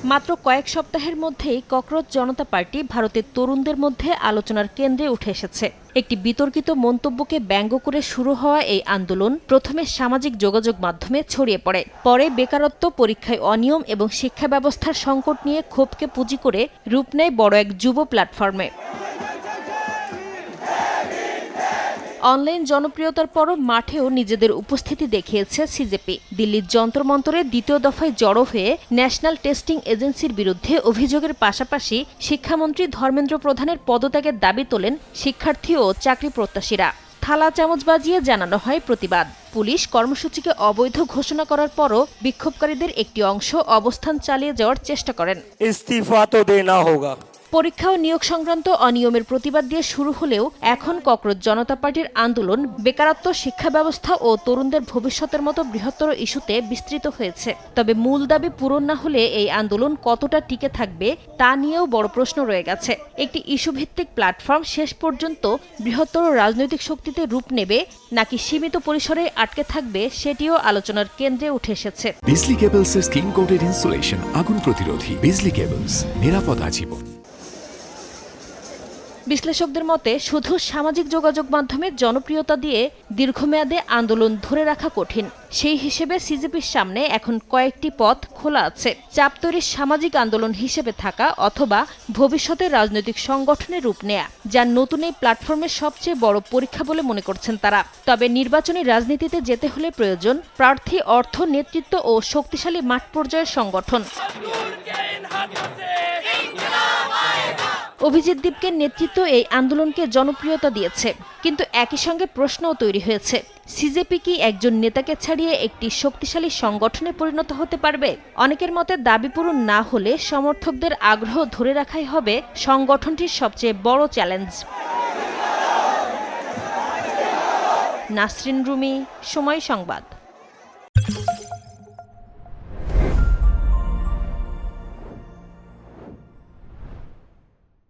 মাত্র কয়েক সপ্তাহের মধ্যেই ককরোচ জনতা পার্টি ভারতের তরুণদের মধ্যে আলোচনার কেন্দ্রে উঠে এসেছে। একটি বিতর্কিত মন্তব্যকে ব্যঙ্গ করে শুরু হওয়া এই আন্দোলন প্রথমে সামাজিক যোগাযোগ মাধ্যমে ছড়িয়ে পড়ে। পরে বেকারত্ব, পরীক্ষায় অনিয়ম এবং শিক্ষা ব্যবস্থার সংকট নিয়ে ক্ষোভকে পুঁজি করে রূপ নেয় বড় এক যুব প্ল্যাটফর্মে। অনলাইন জনপ্রিয়তার পরও মাঠেও নিজেদের উপস্থিতি দেখিয়েছে সিজেপি। দিল্লির যন্তর মন্তরে দ্বিতীয় দফায় জড়ো হয়ে ন্যাশনাল টেস্টিং এজেন্সির বিরুদ্ধে অভিযোগের পাশাপাশি শিক্ষামন্ত্রী ধর্মেন্দ্র প্রধানের পদত্যাগের দাবি তোলেন শিক্ষার্থী ও চাকরি প্রত্যাশীরা। থালা চামচ বাজিয়ে জানানো হয় প্রতিবাদ। পুলিশ কর্মসূচিকে অবৈধ ঘোষণা করার পরও বিক্ষোভকারীদের একটি অংশ অবস্থান চালিয়ে যাওয়ার চেষ্টা করেন। ইস্তিফা তো দেনা হোগা। পরীক্ষা ও নিয়োগ সংক্রান্ত অনিয়মের প্রতিবাদ দিয়ে শুরু হলেও এখন ককরোচ জনতা পার্টির আন্দোলন বেকারত্ব, শিক্ষা ব্যবস্থা ও তরুণদের ভবিষ্যতের মতো বৃহত্তর ইস্যুতে বিস্তৃত হয়েছে। তবে মূল দাবি পূরণ না হলে এই আন্দোলন কতটা টিকে থাকবে তা নিয়েও বড় প্রশ্ন রয়ে গেছে। একটি ইস্যুভিত্তিক প্ল্যাটফর্ম শেষ পর্যন্ত বৃহত্তর রাজনৈতিক শক্তিতে রূপ নেবে নাকি সীমিত পরিসরে আটকে থাকবে সেটিও আলোচনার কেন্দ্রে উঠে এসেছে। বিজলি কেবলসের স্কিন কোটেড ইনসুলেশন আগুন প্রতিরোধী। বিজলি কেবলস, নিরাপদ আজীবন। বিশ্লেষকদের মতে শুধু সামাজিক যোগাযোগ মাধ্যমে জনপ্রিয়তা দিয়ে দীর্ঘমেয়াদে আন্দোলন ধরে রাখা কঠিন। সেই হিসেবে সিজেপির সামনে এখন কয়েকটি পথ খোলা আছে। চাপ তৈরির সামাজিক আন্দোলন হিসেবে থাকা অথবা ভবিষ্যতে রাজনৈতিক সংগঠনের রূপ নেয়া, যা নতুন এই প্ল্যাটফর্মের সবচেয়ে বড় পরীক্ষা বলে মনে করছেন তারা। তবে নির্বাচনী রাজনীতিতে যেতে হলে প্রয়োজন প্রার্থী, অর্থ, নেতৃত্ব ও শক্তিশালী মাঠ পর্যায়ের সংগঠন। অভিজিৎ দীপকের নেতৃত্ব এই আন্দোলনকে জনপ্রিয়তা দিয়েছে, কিন্তু একই সঙ্গে প্রশ্নও তৈরি হয়েছে, সিজেপি কি একজন নেতাকে ছাড়িয়ে একটি শক্তিশালী সংগঠনে পরিণত হতে পারবে? অনেকের মতে দাবি পূরণ না হলে সমর্থকদের আগ্রহ ধরে রাখাই হবে সংগঠনটির সবচেয়ে বড় চ্যালেঞ্জ। নাসরিন রুমি, সময় সংবাদ।